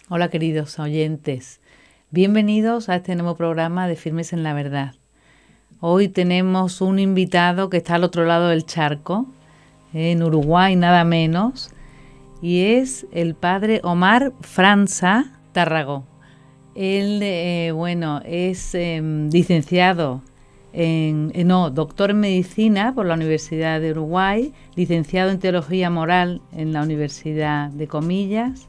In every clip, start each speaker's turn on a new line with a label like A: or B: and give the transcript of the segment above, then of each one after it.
A: Hola queridos oyentes, bienvenidos a este nuevo programa de Firmes en la Verdad. Hoy tenemos un invitado que está al otro lado del charco, en Uruguay nada menos, y es el padre Omar Franza Tarragó. Él, es licenciado doctor en medicina por la Universidad de Uruguay, licenciado en teología moral en la Universidad de Comillas,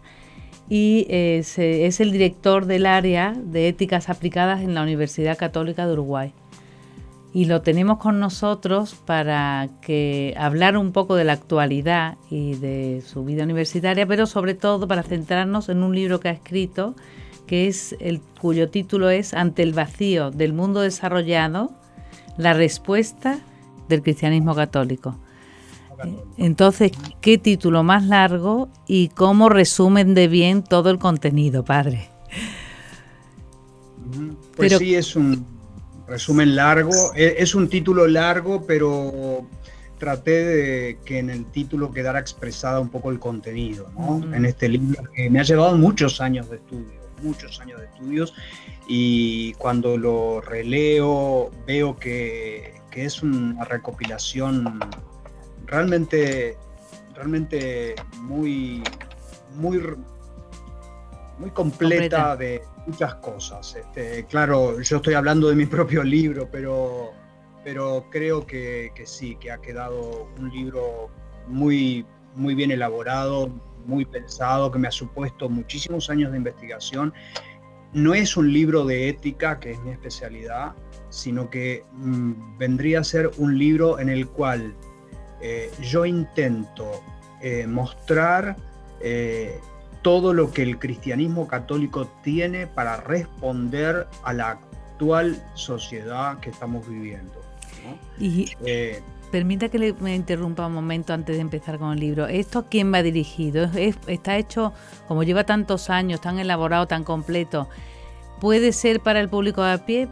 A: y es el director del área de éticas aplicadas en la Universidad Católica de Uruguay. Y lo tenemos con nosotros para hablar un poco de la actualidad y de su vida universitaria, pero sobre todo para centrarnos en un libro que ha escrito, cuyo título es Ante el vacío del mundo desarrollado, la respuesta del cristianismo católico. Entonces, ¿qué título más largo y cómo resumen de bien todo el contenido, padre?
B: Pues sí, es un resumen largo, es un título largo, pero traté de que en el título quedara expresada un poco el contenido, ¿no? En este libro que me ha llevado muchos años de estudios, y cuando lo releo veo que es una recopilación realmente muy completa de muchas cosas. Claro, yo estoy hablando de mi propio libro, pero creo que sí, que ha quedado un libro muy bien elaborado, muy pensado, que me ha supuesto muchísimos años de investigación. No es un libro de ética, que es mi especialidad, sino que vendría a ser un libro en el cual yo intento mostrar todo lo que el cristianismo católico tiene para responder a la actual sociedad que estamos viviendo, ¿no?
A: Y permita que me interrumpa un momento antes de empezar con el libro. ¿Esto a quién va dirigido? ¿Está hecho, como lleva tantos años, tan elaborado, tan completo? ¿Puede ser para el público a pie,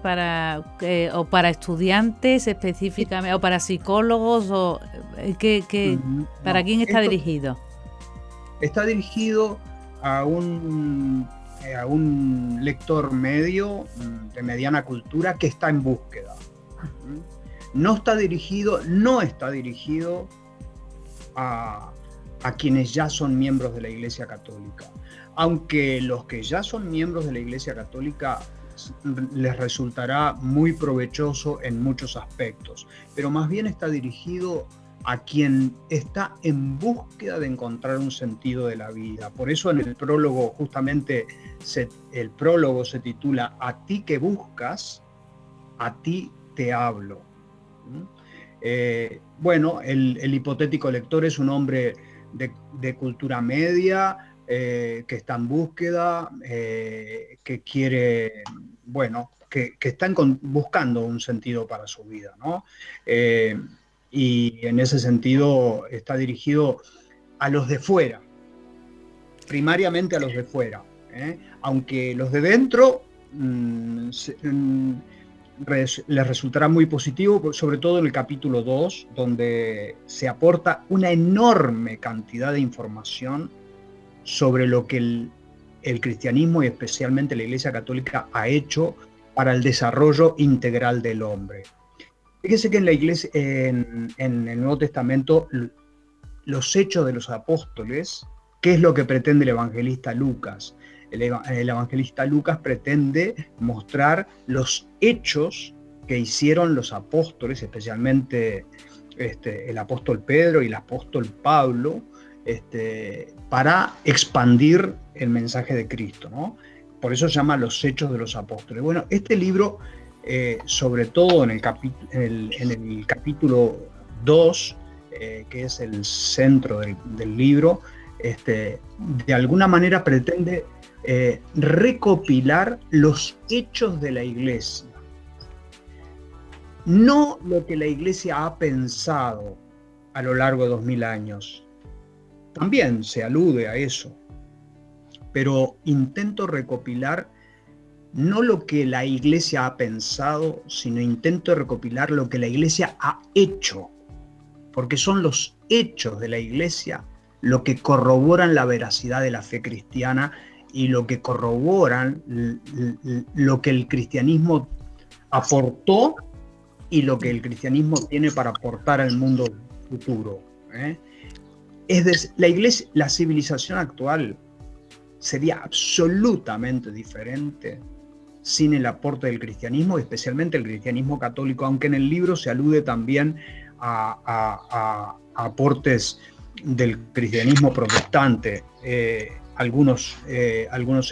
A: o para estudiantes específicamente, o para psicólogos? ¿Para quién está dirigido?
B: Está dirigido a un lector medio, de mediana cultura, que está en búsqueda. No está dirigido a quienes ya son miembros de la Iglesia Católica, aunque los que ya son miembros de la Iglesia Católica les resultará muy provechoso en muchos aspectos, pero más bien está dirigido a quien está en búsqueda de encontrar un sentido de la vida. Por eso en el prólogo, justamente, el prólogo se titula "A ti que buscas, a ti te hablo". El hipotético lector es un hombre de cultura media, que está en búsqueda, que quiere, que está buscando un sentido para su vida, ¿no? Y en ese sentido está dirigido a los de fuera, primariamente a los de fuera, aunque los de dentro les resultará muy positivo, sobre todo en el capítulo 2, donde se aporta una enorme cantidad de información sobre lo que el cristianismo y especialmente la Iglesia Católica ha hecho para el desarrollo integral del hombre. Fíjese que en la Iglesia, en el Nuevo Testamento, los hechos de los apóstoles, ¿qué es lo que pretende el evangelista Lucas? El evangelista Lucas pretende mostrar los hechos que hicieron los apóstoles, especialmente el apóstol Pedro y el apóstol Pablo, para expandir el mensaje de Cristo, ¿no? Por eso se llama Los Hechos de los Apóstoles. Bueno, este libro, sobre todo en el capítulo 2, que es el centro del libro, de alguna manera pretende recopilar los hechos de la Iglesia. No lo que la Iglesia ha pensado a lo largo de 2000 años. También se alude a eso, pero intento recopilar no lo que la Iglesia ha pensado, sino intento recopilar lo que la Iglesia ha hecho, porque son los hechos de la Iglesia lo que corroboran la veracidad de la fe cristiana y lo que corroboran lo que el cristianismo aportó y lo que el cristianismo tiene para aportar al mundo futuro. La civilización actual sería absolutamente diferente sin el aporte del cristianismo, especialmente el cristianismo católico, aunque en el libro se alude también a aportes del cristianismo protestante, algunos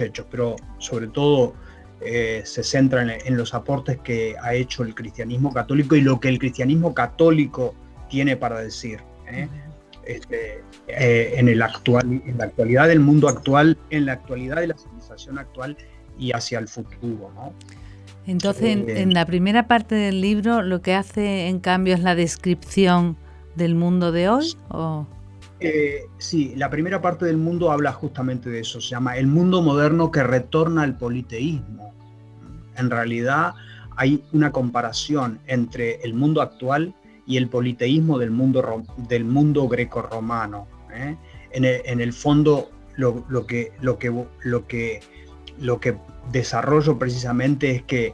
B: hechos, pero sobre todo se centra en los aportes que ha hecho el cristianismo católico y lo que el cristianismo católico tiene para decir. En la actualidad del mundo actual, en la actualidad de la civilización actual y hacia el futuro, ¿no?
A: Entonces, en la primera parte del libro, lo que hace, en cambio, es la descripción del mundo de hoy, ¿o?
B: Sí, la primera parte del mundo habla justamente de eso, se llama El mundo moderno que retorna al politeísmo. En realidad hay una comparación entre el mundo actual y el politeísmo del mundo greco-romano. En el fondo, lo que desarrollo precisamente es que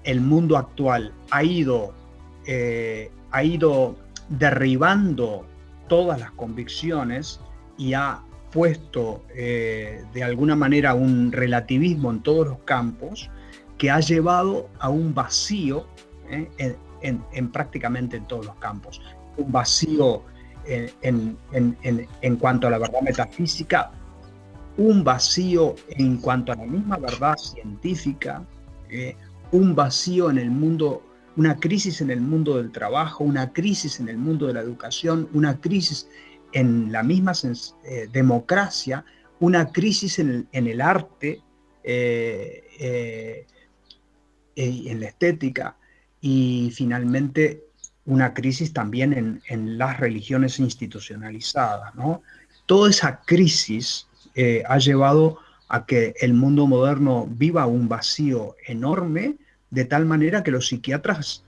B: el mundo actual ha ido derribando todas las convicciones y ha puesto de alguna manera un relativismo en todos los campos que ha llevado a un vacío en prácticamente en todos los campos. Un vacío en cuanto a la verdad metafísica, un vacío en cuanto a la misma verdad científica, un vacío en el mundo, una crisis en el mundo del trabajo, una crisis en el mundo de la educación, una crisis en la misma democracia, una crisis en el arte, en la estética, y finalmente una crisis también en las religiones institucionalizadas, ¿no? Toda esa crisis ha llevado a que el mundo moderno viva un vacío enorme, de tal manera que los psiquiatras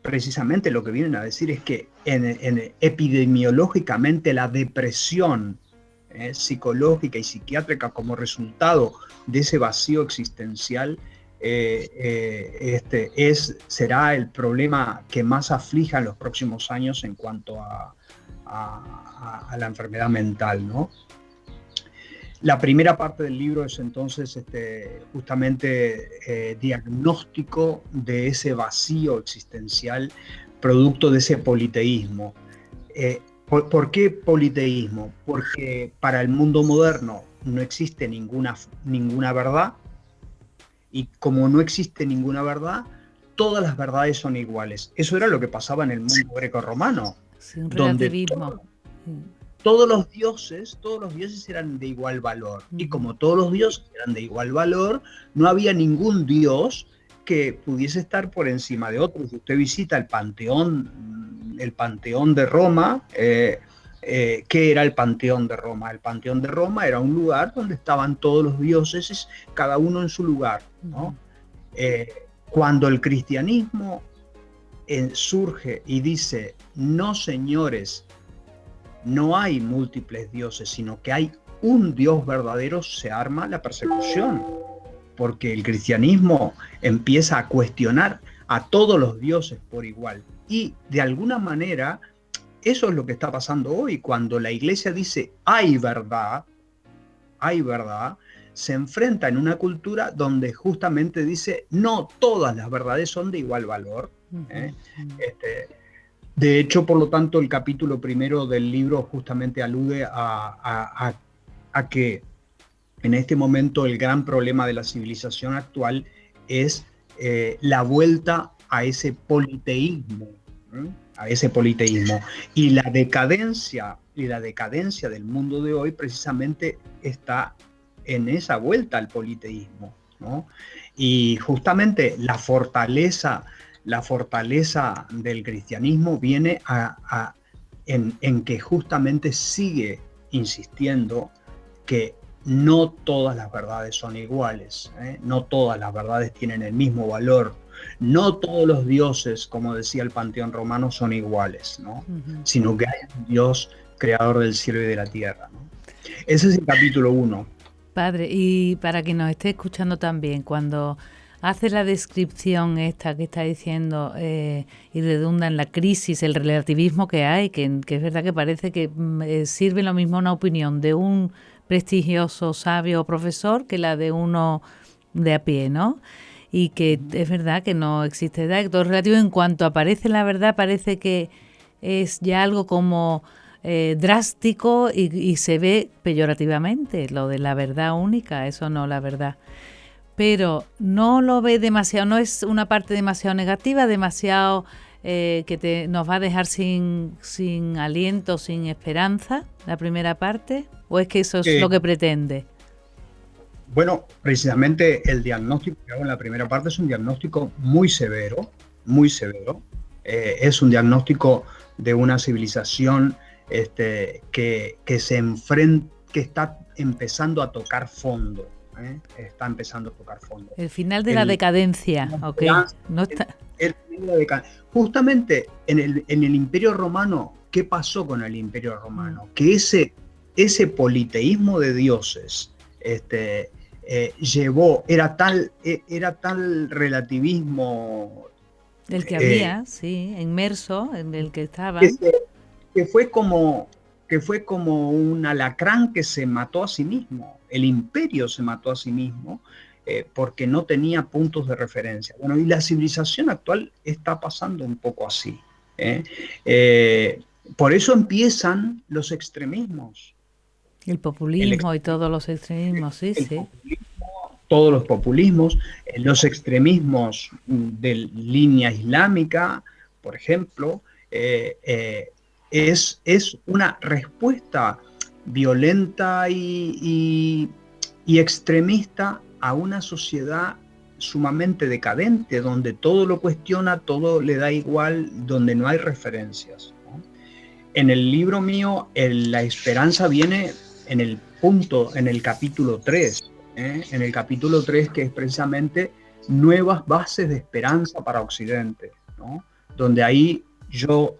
B: precisamente lo que vienen a decir es que epidemiológicamente la depresión psicológica y psiquiátrica como resultado de ese vacío existencial será el problema que más aflija en los próximos años en cuanto a la enfermedad mental, ¿no? La primera parte del libro es entonces justamente diagnóstico de ese vacío existencial producto de ese politeísmo. ¿Por qué politeísmo? Porque para el mundo moderno no existe ninguna verdad, y como no existe ninguna verdad, todas las verdades son iguales. Eso era lo que pasaba en el mundo greco-romano.
A: Sí, un relativismo.
B: Donde todos los dioses eran de igual valor. Y como todos los dioses eran de igual valor, no había ningún dios que pudiese estar por encima de otro. Si usted visita el Panteón de Roma, ¿qué era el Panteón de Roma? El Panteón de Roma era un lugar donde estaban todos los dioses, cada uno en su lugar, ¿no? Cuando el cristianismo surge y dice, no señores, no hay múltiples dioses, sino que hay un Dios verdadero, se arma la persecución, porque el cristianismo empieza a cuestionar a todos los dioses por igual. Y de alguna manera, eso es lo que está pasando hoy, cuando la iglesia dice hay verdad, se enfrenta en una cultura donde justamente dice no todas las verdades son de igual valor. De hecho, por lo tanto, el capítulo primero del libro justamente alude a que en este momento el gran problema de la civilización actual es la vuelta a ese politeísmo, y la decadencia del mundo de hoy precisamente está en esa vuelta al politeísmo, ¿no? Y justamente la fortaleza del cristianismo viene en que justamente sigue insistiendo que no todas las verdades son iguales, no todas las verdades tienen el mismo valor, no todos los dioses, como decía el Panteón romano, son iguales, ¿no? Sino que hay un Dios creador del cielo y de la tierra, ¿no? Ese es el capítulo 1.
A: Padre, y para quien nos esté escuchando también, cuando hace la descripción esta que está diciendo y redunda en la crisis, el relativismo que hay, que es verdad que parece que sirve lo mismo una opinión de un prestigioso sabio o profesor que la de uno de a pie, ¿no? Y que es verdad que no existe todo relativo. En cuanto aparece la verdad, parece que es ya algo como drástico y se ve peyorativamente, lo de la verdad única, eso no, la verdad. Pero no lo ve demasiado, no es una parte demasiado negativa, demasiado nos va a dejar sin aliento, sin esperanza, la primera parte, ¿o es que eso es lo que pretende?
B: Bueno, precisamente el diagnóstico que hago en la primera parte es un diagnóstico muy severo, muy severo. Es un diagnóstico de una civilización que se enfrenta, que está empezando a tocar fondo. Está empezando a tocar fondo.
A: El final de la decadencia, ¿ok? No está...
B: Justamente en el Imperio Romano, ¿qué pasó con el Imperio Romano? Que ese politeísmo de dioses era tal relativismo
A: del que había, sí, inmerso, en el que estaban,
B: que fue como un alacrán que se mató a sí mismo. El imperio se mató a sí mismo porque no tenía puntos de referencia. Bueno, y la civilización actual está pasando un poco así. Por eso empiezan los extremismos.
A: El populismo y todos los extremismos, sí.
B: Todos los populismos, los extremismos de línea islámica, por ejemplo, es una respuesta violenta y extremista a una sociedad sumamente decadente, donde todo lo cuestiona, todo le da igual, donde no hay referencias, ¿no? En el libro mío, la esperanza viene en el capítulo 3, en el capítulo 3, que es precisamente nuevas bases de esperanza para Occidente, ¿no? Donde ahí yo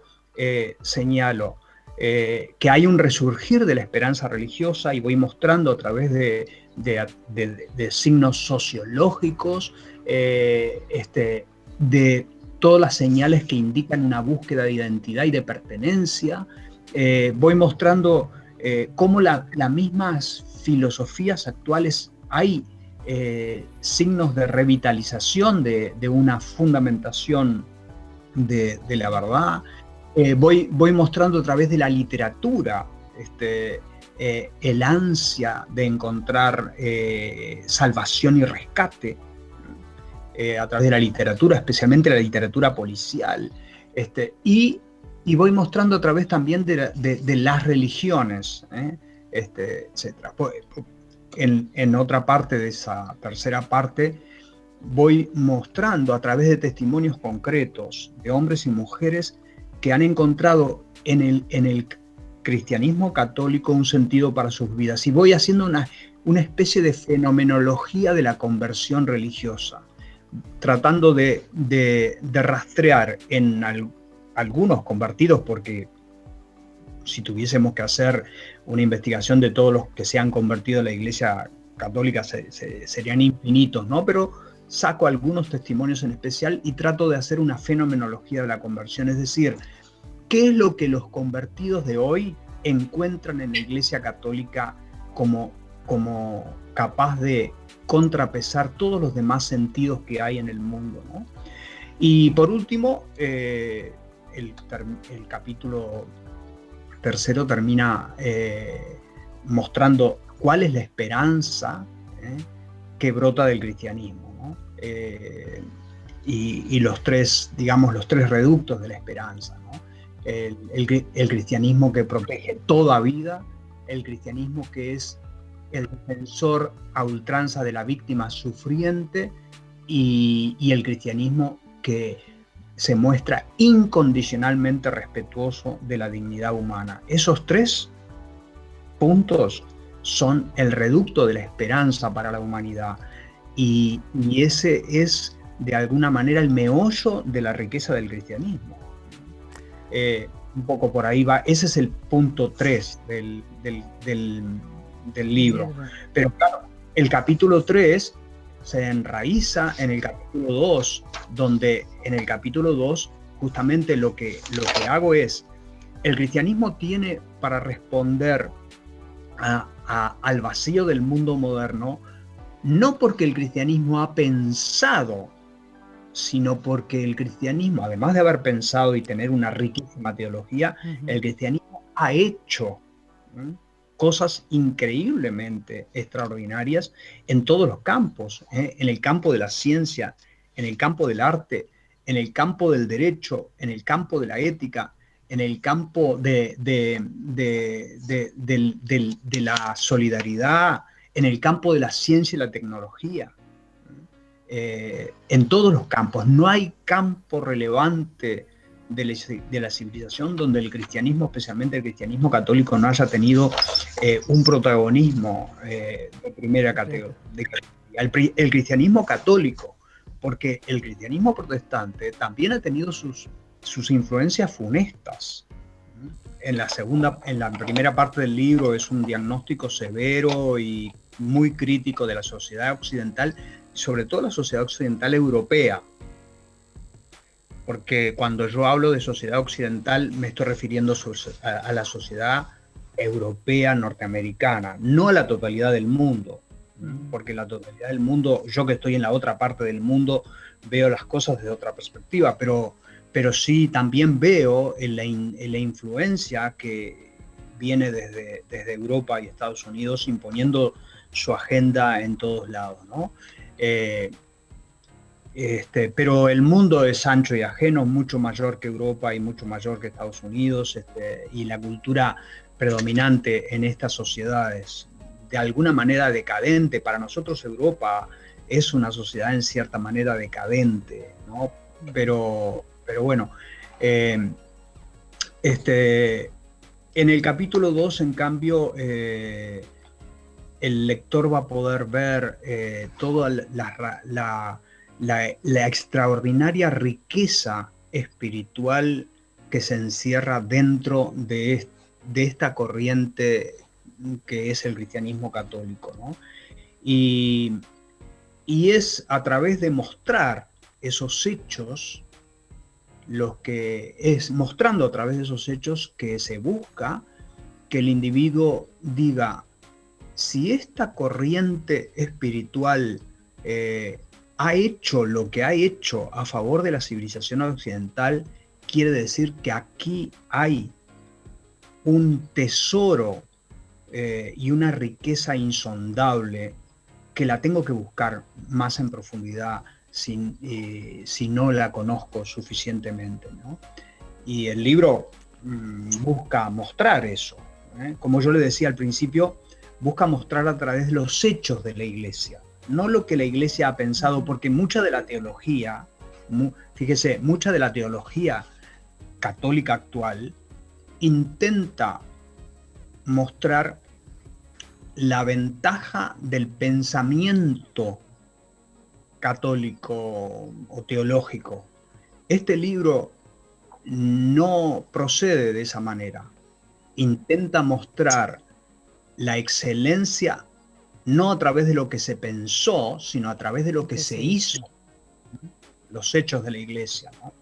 B: señalo que hay un resurgir de la esperanza religiosa y voy mostrando a través de signos sociológicos, de todas las señales que indican una búsqueda de identidad y de pertenencia. Voy mostrando cómo las mismas filosofías actuales hay signos de revitalización de una fundamentación de la verdad. Voy mostrando a través de la literatura el ansia de encontrar salvación y rescate a través de la literatura, especialmente la literatura policial. Y voy mostrando a través también de las religiones, etc. En otra parte de esa tercera parte, voy mostrando a través de testimonios concretos de hombres y mujeres que han encontrado en el cristianismo católico un sentido para sus vidas. Y voy haciendo una especie de fenomenología de la conversión religiosa, tratando de rastrear en algunos convertidos, porque si tuviésemos que hacer una investigación de todos los que se han convertido a la Iglesia Católica serían infinitos, ¿no? Pero saco algunos testimonios en especial y trato de hacer una fenomenología de la conversión, es decir, ¿qué es lo que los convertidos de hoy encuentran en la Iglesia Católica como capaz de contrapesar todos los demás sentidos que hay en el mundo, ¿no? Y por último, el capítulo tercero termina mostrando cuál es la esperanza que brota del cristianismo, ¿no? Y los tres reductos de la esperanza, ¿no? El cristianismo que protege toda vida, el cristianismo que es el defensor a ultranza de la víctima sufriente y el cristianismo que se muestra incondicionalmente respetuoso de la dignidad humana. Esos tres puntos son el reducto de la esperanza para la humanidad y ese es de alguna manera el meollo de la riqueza del cristianismo. Un poco por ahí va, ese es el punto 3 del libro. Pero claro, el capítulo 3 se enraiza en el capítulo 2, donde en el capítulo 2 justamente lo que hago es, el cristianismo tiene para responder al vacío del mundo moderno, no porque el cristianismo ha pensado, sino porque el cristianismo, además de haber pensado y tener una riquísima teología, el cristianismo ha hecho cosas increíblemente extraordinarias en todos los campos, en el campo de la ciencia, en el campo del arte, en el campo del derecho, en el campo de la ética, en el campo de la solidaridad, en el campo de la ciencia y la tecnología. En todos los campos. No hay campo relevante de la civilización donde el cristianismo, especialmente el cristianismo católico, no haya tenido un protagonismo de primera categoría. El cristianismo católico, porque el cristianismo protestante también ha tenido sus influencias funestas. En la primera parte del libro es un diagnóstico severo y muy crítico de la sociedad occidental, sobre todo la sociedad occidental europea, porque cuando yo hablo de sociedad occidental me estoy refiriendo a la sociedad europea norteamericana, no a la totalidad del mundo, porque la totalidad del mundo, yo que estoy en la otra parte del mundo, veo las cosas desde otra perspectiva, pero sí también veo en la influencia que viene desde Europa y Estados Unidos imponiendo su agenda en todos lados, ¿no? Pero el mundo es ancho y ajeno, mucho mayor que Europa y mucho mayor que Estados Unidos, y la cultura predominante en estas sociedades, de alguna manera decadente. Para nosotros Europa es una sociedad en cierta manera decadente, ¿no? Pero bueno, en el capítulo 2, en cambio, el lector va a poder ver toda la extraordinaria riqueza espiritual que se encierra dentro de esta corriente que es el cristianismo católico, ¿no? Y es a través de mostrar esos hechos, mostrando a través de esos hechos que se busca que el individuo diga, si esta corriente espiritual ha hecho lo que ha hecho a favor de la civilización occidental, quiere decir que aquí hay un tesoro y una riqueza insondable que la tengo que buscar más en profundidad si no la conozco suficientemente, ¿no? Y el libro busca mostrar eso, como yo le decía al principio, busca mostrar a través de los hechos de la Iglesia, no lo que la Iglesia ha pensado, porque mucha de la teología, fíjese, mucha de la teología católica actual intenta mostrar la ventaja del pensamiento católico o teológico. Este libro no procede de esa manera. Intenta mostrar la excelencia no a través de lo que se pensó, sino a través de lo que se hizo. Los hechos de la Iglesia, ¿no?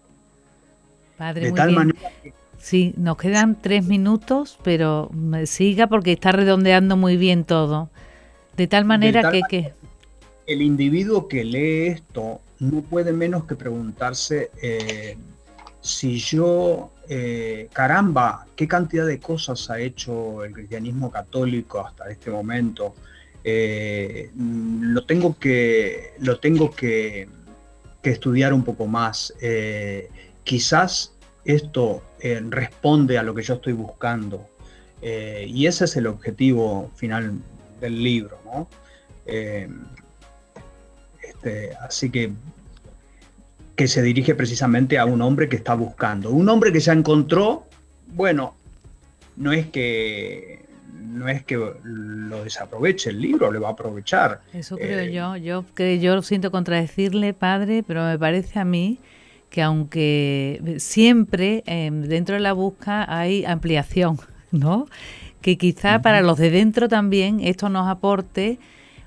A: Padre, de tal manera que... Sí, nos quedan 3 minutos, pero siga porque está redondeando muy bien todo. De tal manera que
B: el individuo que lee esto no puede menos que preguntarse si yo, caramba, qué cantidad de cosas ha hecho el cristianismo católico hasta este momento. Lo tengo que estudiar un poco más. Quizás esto responde a lo que yo estoy buscando. Y ese es el objetivo final del libro, ¿no? Así que se dirige precisamente a un hombre que está buscando. Un hombre que ya encontró, bueno, no es que lo desaproveche el libro, le va a aprovechar.
A: Eso creo yo siento contradecirle, padre, pero me parece a mí que aunque siempre dentro de la búsqueda hay ampliación, ¿no? que quizá para los de dentro también esto nos aporte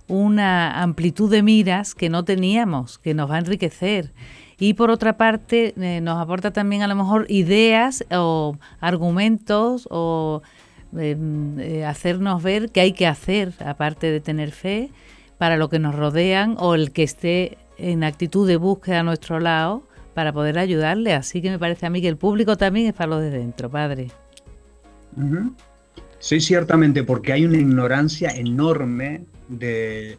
A: una amplitud de miras que no teníamos, que nos va a enriquecer. Y por otra parte, nos aporta también a lo mejor ideas o argumentos o hacernos ver qué hay que hacer, aparte de tener fe, para lo que nos rodean o el que esté en actitud de búsqueda a nuestro lado para poder ayudarle. Así que me parece a mí que el público también es para los de dentro, padre.
B: Sí, ciertamente, porque hay una ignorancia enorme de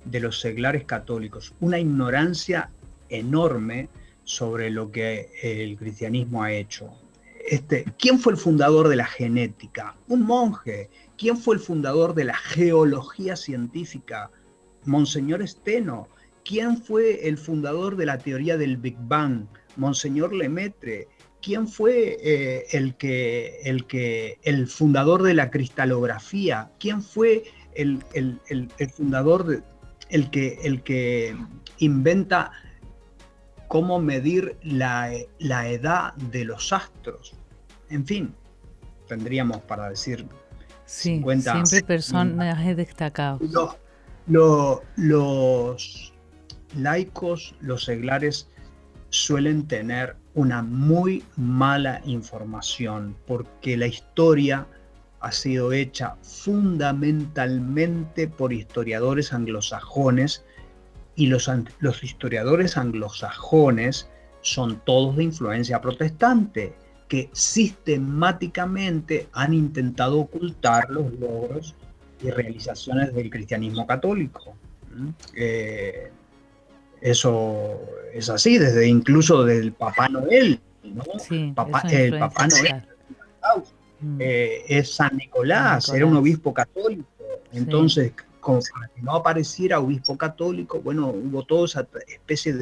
B: los seglares católicos, una ignorancia enorme sobre lo que el cristianismo ha hecho. ¿Quién fue el fundador de la genética? Un monje. ¿Quién fue el fundador de la geología científica? Monseñor Steno. ¿Quién fue el fundador de la teoría del Big Bang? Monseñor Lemaitre. ¿Quién fue el fundador de la cristalografía? ¿Quién fue el fundador, el que inventa cómo medir la edad de los astros? En fin, tendríamos para decir 50.
A: Siempre personajes destacados.
B: Los laicos, los seglares, suelen tener una muy mala información porque la historia ha sido hecha fundamentalmente por historiadores anglosajones, y los historiadores anglosajones son todos de influencia protestante, que sistemáticamente han intentado ocultar los logros y realizaciones del cristianismo católico. Eso es así, incluso del Papá Noel, ¿no?
A: Sí,
B: el Papá Noel es San Nicolás, era un obispo católico. Entonces, como para que no apareciera obispo católico, bueno, hubo toda esa especie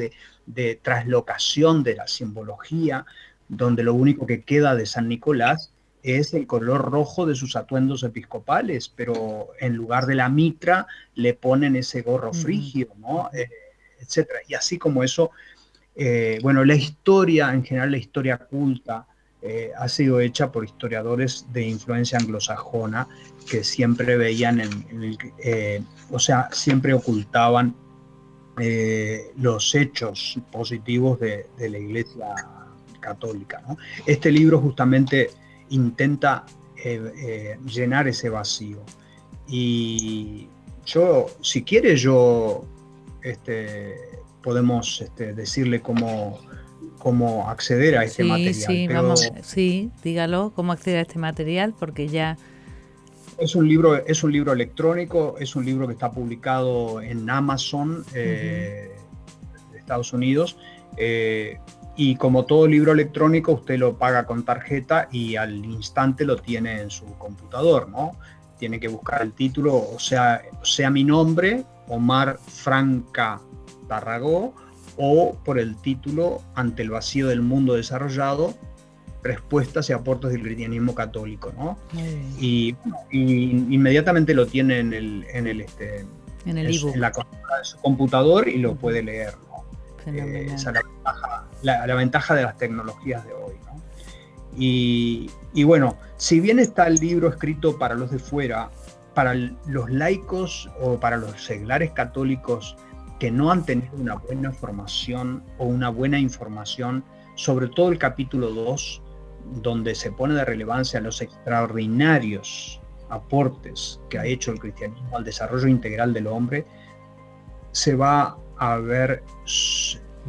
B: de traslocación de la simbología, donde lo único que queda de San Nicolás es el color rojo de sus atuendos episcopales, pero en lugar de la mitra le ponen ese gorro frigio, ¿no? Etcétera. Y así como eso, bueno, la historia, en general la historia culta, ha sido hecha por historiadores de influencia anglosajona que siempre veían, o sea, siempre ocultaban los hechos positivos de la Iglesia católica, ¿no? Este libro justamente intenta llenar ese vacío. Y yo, si quiere, podemos decirle cómo acceder a este material.
A: Dígalo, cómo acceder a este material, porque ya...
B: Es un libro electrónico, es un libro que está publicado en Amazon de Estados Unidos, y como todo libro electrónico, usted lo paga con tarjeta y al instante lo tiene en su computador, ¿no? Tiene que buscar el título, o sea mi nombre, Omar Franca Tarragó, o por el título Ante el vacío del mundo desarrollado, respuestas y aportes del cristianismo católico, ¿no? Y inmediatamente lo tiene en el ebook, en la consola de su computador, y lo puede leer, ¿no? Esa es la ventaja de las tecnologías de hoy, ¿no? Y bueno, si bien está el libro escrito para los de fuera, para los laicos o para los seglares católicos que no han tenido una buena formación o una buena información, sobre todo el capítulo 2, donde se pone de relevancia los extraordinarios aportes que ha hecho el cristianismo al desarrollo integral del hombre, se va a ver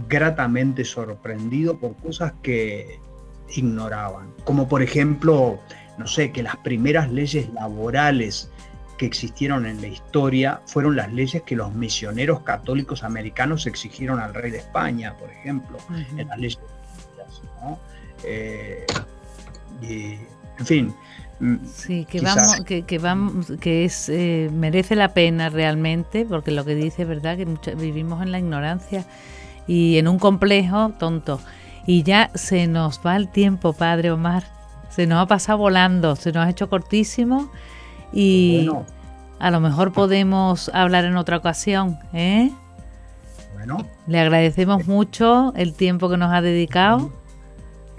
B: gratamente sorprendido por cosas que ignoraban, como por ejemplo, no sé, que las primeras leyes laborales que existieron en la historia fueron las leyes que los misioneros católicos americanos exigieron al rey de España, por ejemplo, en las leyes, ¿no? Y, en fin.
A: Sí, merece la pena realmente, porque lo que dice es verdad, que vivimos en la ignorancia y en un complejo tonto. Y ya se nos va el tiempo, padre Omar. Se nos ha pasado volando, se nos ha hecho cortísimo. Y bueno, a lo mejor podemos hablar en otra ocasión, ¿eh?
B: Bueno.
A: Le agradecemos mucho el tiempo que nos ha dedicado.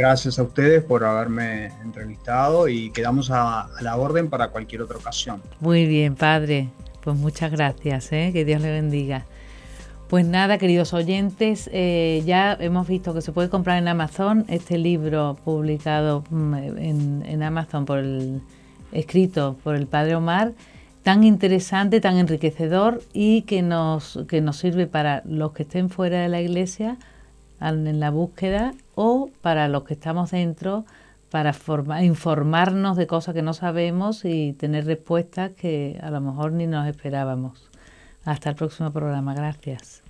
B: Gracias a ustedes por haberme entrevistado y quedamos a la orden para cualquier otra ocasión.
A: Muy bien, padre. Pues muchas gracias, ¿eh? Que Dios le bendiga. Pues nada, queridos oyentes, ya hemos visto que se puede comprar en Amazon este libro publicado en Amazon escrito por el padre Omar, tan interesante, tan enriquecedor y que nos sirve para los que estén fuera de la iglesia en la búsqueda o para los que estamos dentro para informarnos de cosas que no sabemos y tener respuestas que a lo mejor ni nos esperábamos. Hasta el próximo programa. Gracias.